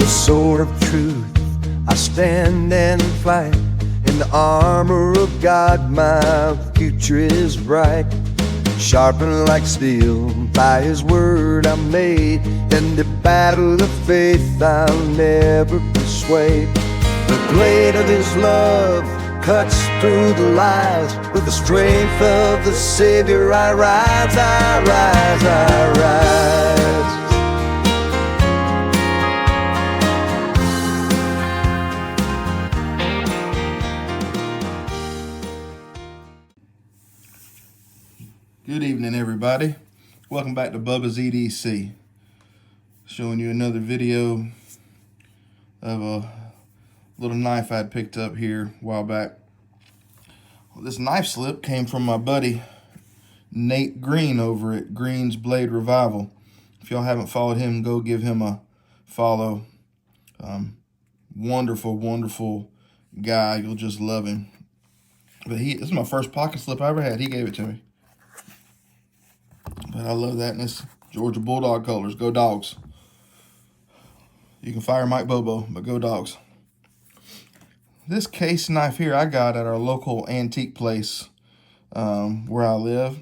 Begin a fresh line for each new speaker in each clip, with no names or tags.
the sword of truth, I stand and fight. In the armor of God, my future is bright. Sharpened like steel, by His word I'm made. In the battle of faith I'll never be swayed. The blade of His love cuts through the lies. With the strength of the Savior I rise, I rise, I rise.
Good evening, everybody. Welcome back to Bubba's EDC. Showing you another video of a little knife I'd picked up here a while back. Well, this knife slip came from my buddy Nate Green over at Green's Blade Revival. If y'all haven't followed him, go give him a follow. Wonderful, wonderful guy. You'll just love him. But this is my first pocket slip I ever had. He gave it to me. But I love that, and it's Georgia Bulldog colors. Go Dogs. You can fire Mike Bobo, but go Dogs. This case knife here I got at our local antique place where I live.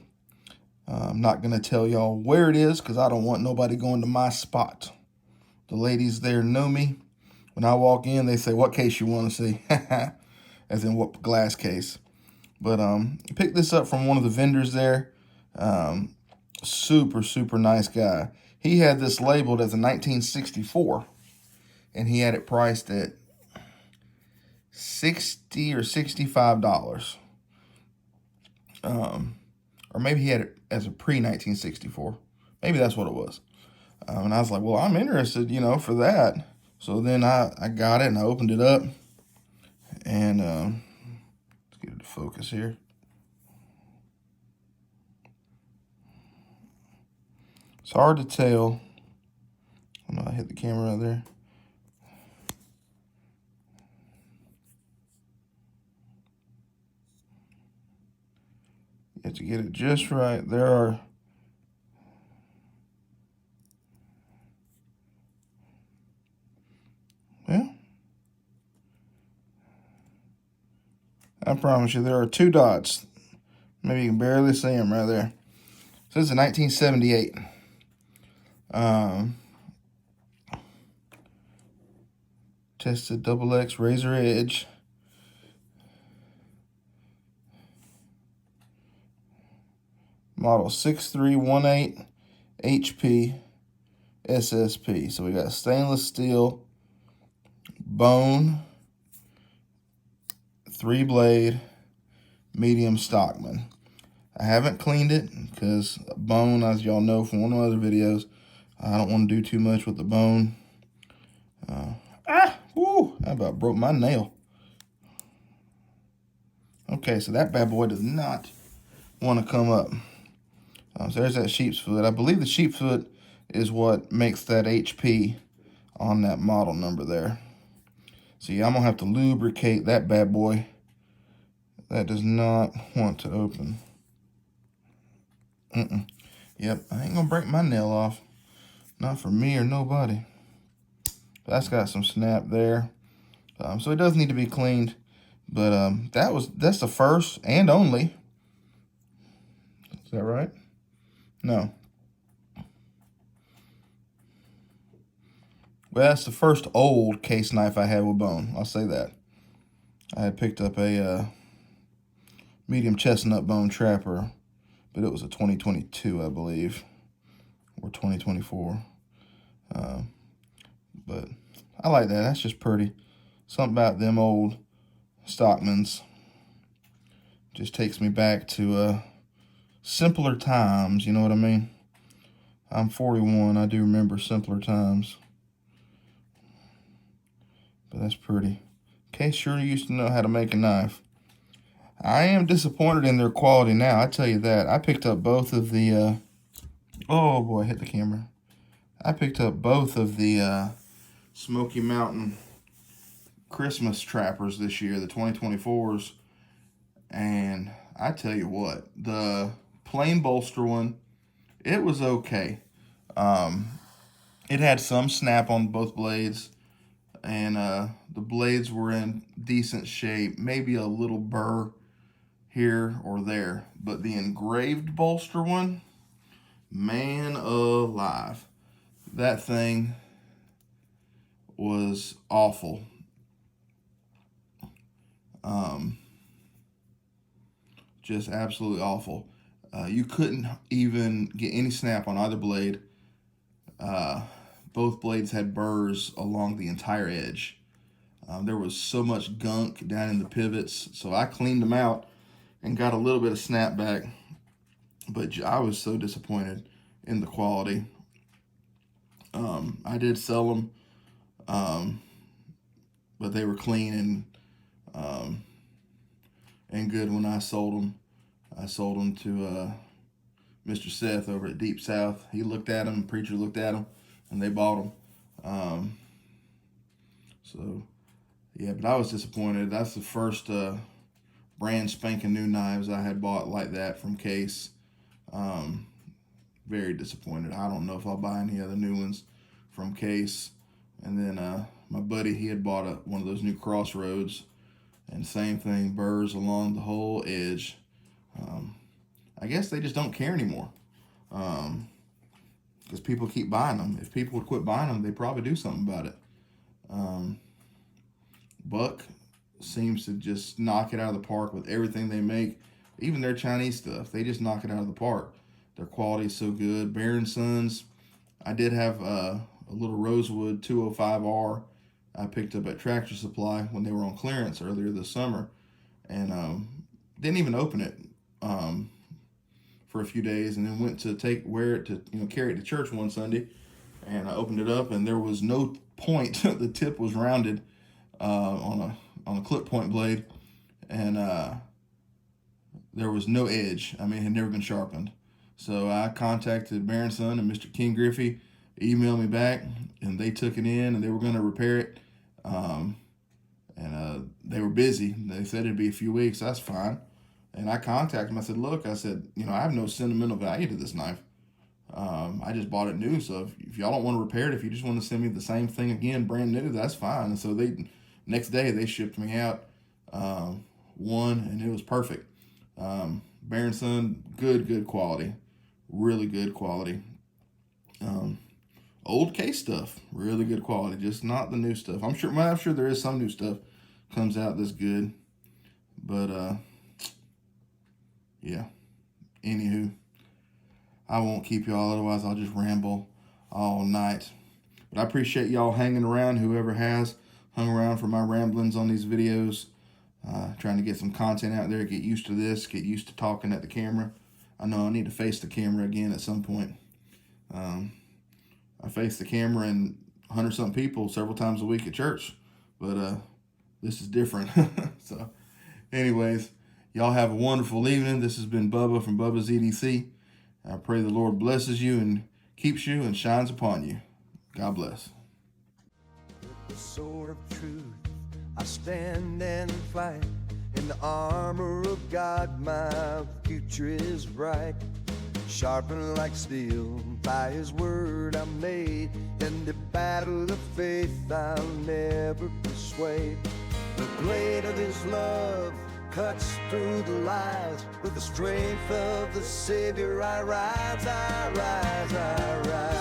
I'm not going to tell y'all where it is because I don't want nobody going to my spot. The ladies there know me. When I walk in, they say, "What case you want to see?" As in what glass case. But picked this up from one of the vendors there. Super, super nice guy. He had this labeled as a 1964, and he had it priced at $60 or $65. Or maybe he had it as a pre-1964. Maybe that's what it was. And I was like, well, I'm interested, for that. So then I got it, and I opened it up. And let's get it to focus here. It's hard to tell. I know I hit the camera right there. You have to get it just right. There are I promise you, there are 2 dots. Maybe you can barely see them right there. So this is a 1978. Tested XX razor edge. Model 6318 HP SSP. So we got stainless steel, bone, 3-blade, medium Stockman. I haven't cleaned it because bone, as y'all know from one of my other videos, I don't want to do too much with the bone. I about broke my nail. Okay, so that bad boy does not want to come up. So there's that sheep's foot. I believe the sheep's foot is what makes that HP on that model number there. So yeah, I'm going to have to lubricate that bad boy. That does not want to open. Yep, I ain't going to break my nail off. Not for me or nobody. That's got some snap there. So it does need to be cleaned. But that's the first and only. Is that right? No. Well, that's the first old case knife I had with bone. I'll say that. I had picked up a medium chestnut bone trapper, but it was a 2022, I believe, or 2024. But I like that. That's just pretty. Something about them old Stockmans just takes me back to simpler times, you know what I mean? I'm 41. I do remember simpler times. But that's pretty. Case sure used to know how to make a knife. I am disappointed in their quality now, I tell you that. I picked up both of the, oh boy, hit the camera. I picked up both of the Smoky Mountain Christmas trappers this year, the 2024s. And I tell you what, the plain bolster one, it was okay. It had some snap on both blades. and the blades were in decent shape, maybe a little burr here or there, but the engraved bolster one, man alive, that thing was awful. Just absolutely awful. You couldn't even get any snap on either blade. Both blades had burrs along the entire edge. There was so much gunk down in the pivots, so I cleaned them out and got a little bit of snap back, but I was so disappointed in the quality. I did sell them, but they were clean and good when I sold them. I sold them to Mr. Seth over at Deep South. He looked at them, the preacher looked at them, and they bought them. So, yeah, but I was disappointed. That's the first brand spanking new knives I had bought like that from Case. Very disappointed. I don't know if I'll buy any other new ones from Case. And then my buddy, he had bought one of those new Crossroads, and same thing, burrs along the whole edge. I guess they just don't care anymore, because people keep buying them. If people would quit buying them, they'd probably do something about it. Buck seems to just knock it out of the park with everything they make. Even their Chinese stuff, they just knock it out of the park. Their quality is so good. Bear & Sons, I did have a little Rosewood 205R I picked up at Tractor Supply when they were on clearance earlier this summer, and didn't even open it for a few days, and then went to wear it to carry it to church one Sunday, and I opened it up and there was no point. The tip was rounded on a clip point blade, and there was no edge. I mean, it had never been sharpened. So I contacted Bear & Son and Mr. King Griffey, emailed me back, and they took it in and they were going to repair it. They were busy. They said it'd be a few weeks. That's fine. And I contacted them. I said, look, I have no sentimental value to this knife. I just bought it new. So if y'all don't want to repair it, if you just want to send me the same thing again, brand new, that's fine. And so next day they shipped me out one, and it was perfect. Bear & Son, good quality, really good quality. Old Case stuff, really good quality, just not the new stuff. I'm sure there is some new stuff comes out that's good, but yeah. Anywho, I won't keep y'all, otherwise I'll just ramble all night. But I appreciate y'all hanging around, whoever has hung around for my ramblings on these videos. Trying to get some content out there, get used to this, get used to talking at the camera. I know I need to face the camera again at some point. I face the camera and 100-something people several times a week at church, but this is different. So anyways, y'all have a wonderful evening. This has been Bubba from Bubba's EDC. I pray the Lord blesses you and keeps you and shines upon you. God bless.
With the sword of truth, I stand and fight. In the armor of God, my future is bright. Sharpened like steel, by His word I'm made. In the battle of faith, I'll never persuade. The blade of His love cuts through the lies. With the strength of the Savior I rise, I rise, I rise.